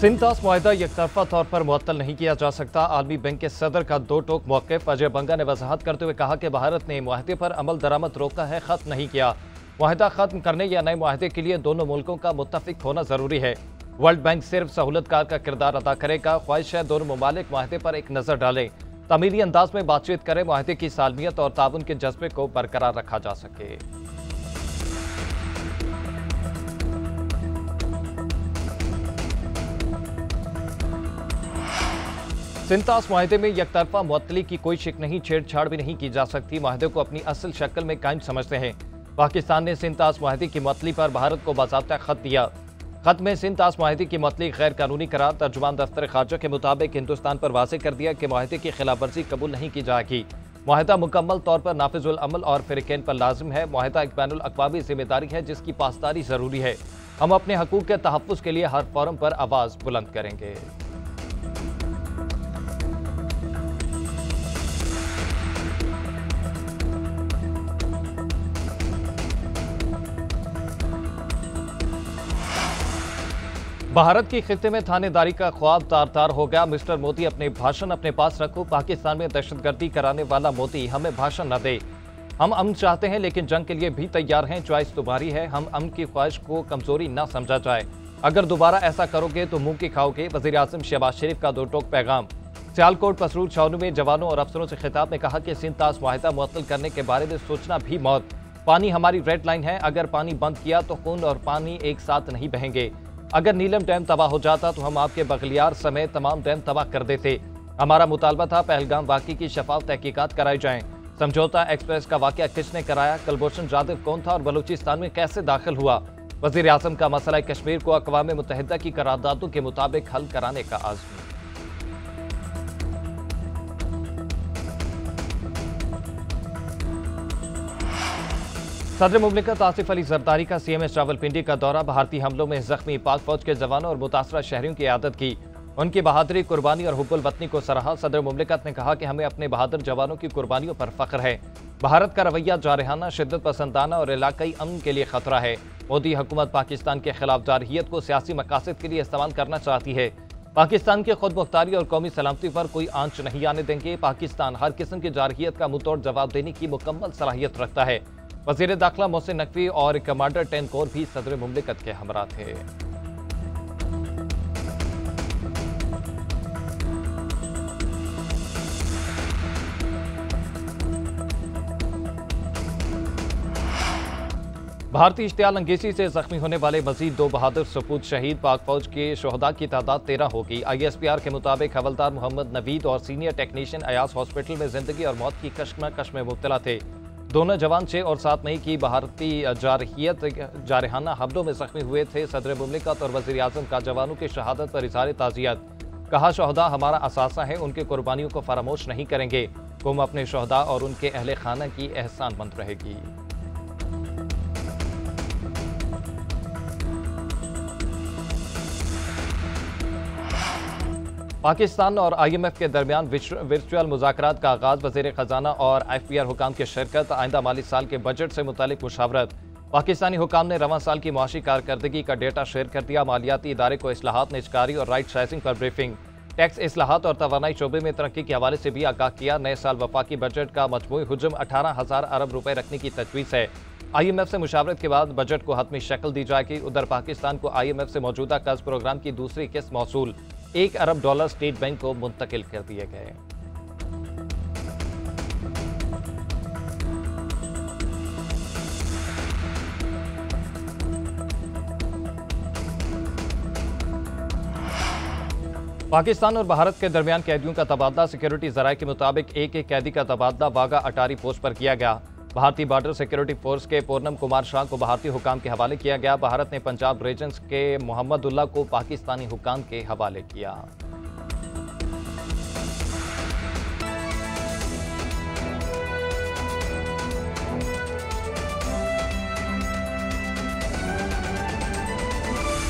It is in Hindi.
सिंतास मुआहदा एकतरफा तौर पर मुअत्तल नहीं किया जा सकता। आलमी बैंक के सदर का दो टोक मौक़िफ़। अजय बंगा ने वजाहत करते हुए कहा कि भारत ने मुआहदे पर अमल दरामद रोका है, ख़त्म नहीं किया। मुआहदा ख़त्म करने या नए मुआहदे के लिए दोनों मुल्कों का मुत्तफ़िक होना ज़रूरी है। वर्ल्ड बैंक सिर्फ सहूलतकार का किरदार अदा करेगा। ख्वाहिश है दोनों ममालिक मुआहदे पर एक नज़र डालें, तमीरी अंदाज में बातचीत करें, मुआहदे की सालमियत और ताउन के जज्बे को बरकरार रखा जा सके। सिंतास मुआहदे में यकतरफा मुअत्तली की कोई शिक नहीं, छेड़छाड़ भी नहीं की जा सकती। मुआहदे को अपनी असल शक्ल में कायम समझते हैं। पाकिस्तान ने सिंतास मुआहदे की मुअत्तली पर भारत को बाज़ाब्ता खत दिया। खत में सिंतास मुआहदे की मुअत्तली गैर कानूनी करार। तर्जुमान दफ्तर खारजा के मुताबिक हिंदुस्तान पर वाज़ेह कर दिया कि मुआहदे की खिलाफ वर्जी कबूल नहीं की जाएगी। मुआहदा मुकम्मल तौर पर नाफिजुल अमल और फ़रीक़ैन पर लाजिम है। मुआहदा एक बैनुल अक़वामी ज़िम्मेदारी है जिसकी पासदारी ज़रूरी है। हम अपने हकूक़ के तहफ़्फ़ुज़ के लिए हर फोरम पर आवाज़ बुलंद करेंगे। भारत की खित्ते में थानेदारी का ख्वाब तार तार हो गया। मिस्टर मोदी अपने भाषण अपने पास रखो। पाकिस्तान में दहशतगर्दी कराने वाला मोदी हमें भाषण न दे। हम अमन चाहते हैं लेकिन जंग के लिए भी तैयार हैं। चॉइस तुम्हारी है। हम अमन की ख्वाहिश को कमजोरी न समझा जाए। अगर दोबारा ऐसा करोगे तो मुंह की खाओगे। वज़ीर आज़म शहबाज शरीफ का दो टोक पैगाम। सियालकोट पसरूर छावनी में जवानों और अफसरों से खिताब में कहा कि सिंतास मुआहदा मुअत्तल करने के बारे में सोचना भी मौत। पानी हमारी रेड लाइन है। अगर पानी बंद किया तो खून और पानी एक साथ नहीं बहेंगे। अगर नीलम डैम तबाह हो जाता तो हम आपके बगलियार समेत तमाम डैम तबाह कर देते। हमारा मुतालबा था पहलगाम वाक़ई की शफाफ तहकीकात कराई जाएं। समझौता एक्सप्रेस का वाक़या किसने कराया? कुलभूषण जाधव कौन था और बलूचिस्तान में कैसे दाखिल हुआ? वज़ीर आज़म का मसला कश्मीर को अक़वाम मुत्तहिदा की करारदादों के मुताबिक हल कराने का आज़म। सदर मुमलिकत आसिफ अली जरदारी का CMS रावलपिंडी का दौरा। भारतीय हमलों में जख्मी पाक फौज के जवानों और मुतासरा शहरियों की इयादत की। उनकी बहादुरी, कुर्बानी और हुब्बुल वतनी को सराहा। सदर मुमलिकत ने कहा कि हमें अपने बहादुर जवानों की कुर्बानियों पर फख्र है। भारत का रवैया जारहाना, शिद्दत पसंदाना और इलाकाई अमन के लिए खतरा है। मोदी हुकूमत पाकिस्तान के खिलाफ जारहियत को सियासी मकासद के लिए इस्तेमाल करना चाहती है। पाकिस्तान की खुद मुख्तारी और कौमी सलामती पर कोई आंच नहीं आने देंगे। पाकिस्तान हर किस्म की जारहियत का मुंहतोड़ जवाब देने की मुकम्मल सलाहियत रखता है। वज़ीर दाखिला मोहसिन नकवी और कमांडर 10 कोर भी सदर मुमलिकत के हमरा थे। भारतीय इश्तियाल अंगेजी से जख्मी होने वाले मजीद 2 बहादुर सपूत शहीद। पाक फौज के शोहदा की तादाद 13 होगी। ISPR के मुताबिक हवलदार मोहम्मद नवीद और सीनियर टेक्नीशियन अयाज हॉस्पिटल में जिंदगी और मौत की कश्मकश में मुब्तला थे। दोनों जवान 6 और 7 मई की भारतीय जारहाना हमलों में जख्मी हुए थे। सदर मुमलिकत और वज़ीर आज़म का जवानों की शहादत पर इज़हार ताज़ियत। कहा शोहदा हमारा असासा है, उनकी कुर्बानियों को फरामोश नहीं करेंगे। कौम अपने शोहदा और उनके अहले खाना की एहसानमंद रहेगी। पाकिस्तान और IMF के दरमियान वर्चुअल मुज़ाकरात का आगाज़। वज़ीर ख़जाना और IFPR हुकाम की शिरकत। आइंदा माली साल के बजट से मुतालिक मुशावरत। पाकिस्तानी हुकाम ने रवां साल की मुआशी कारकर्दगी का डेटा शेयर कर दिया। मालियाती इदारे को इस्लाहात, निजकारी और राइट साइजिंग पर ब्रीफिंग। टैक्स इस्लाहात और तवानाई शोबे में तरक्की के हवाले से भी आगाह किया। नए साल वफाकी बजट का मजमूई हुजम 18,000 अरब रुपए रखने की तजवीज़ है। IMF से मुशावरत के बाद बजट को हतमी शक्ल दी जाएगी। उधर पाकिस्तान को IMF से मौजूदा कर्ज प्रोग्राम की दूसरी किस्त मौसूल $1 अरब स्टेट बैंक को मुंतकिल कर दिए गए। पाकिस्तान और भारत के दरमियान कैदियों का तबादला। सिक्योरिटी जराये के मुताबिक एक कैदी का तबादला वाघा अटारी पोस्ट पर किया गया। भारतीय बॉर्डर सिक्योरिटी फोर्स के पूर्णम कुमार शाह को भारतीय हुकाम के हवाले किया गया। भारत ने पंजाब रीजन्स के मोहम्मद उल्लाह को पाकिस्तानी हुकाम के हवाले किया।